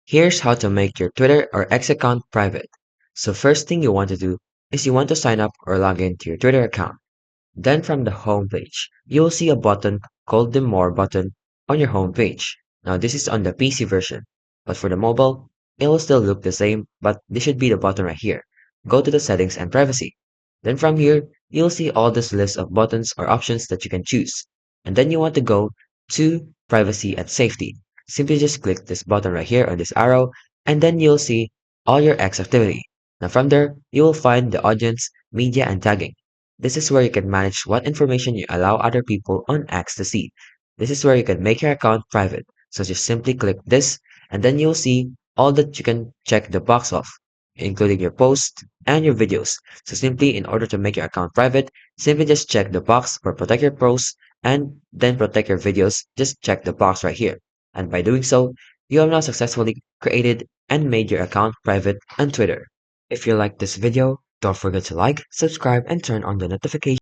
Here's how to make your Twitter or X account private. So first thing you want to do is you want to sign up or log in to your Twitter account. Then from the home page, you will see a button called the More button on your home page. Now this is on the PC version, but for the mobile, it will still look the same, but this should be the button right here. Go to the settings and privacy. Then from here, you'll see all this list of buttons or options that you can choose. And then you want to go to privacy and safety. Simply just click this button right here on this arrow, and then you'll see all your X activity. Now from there, you will find the audience, media, and tagging. This is where you can manage what information you allow other people on X to see. This is where you can make your account private. So just simply click this, and then you'll see all that you can check the box of, including your posts and your videos. So simply, in order to make your account private, simply just check the box for protect your posts and then protect your videos. Just check the box right here. And by doing so, you have now successfully created and made your account private on Twitter. If you like this video, don't forget to like, subscribe, and turn on the notification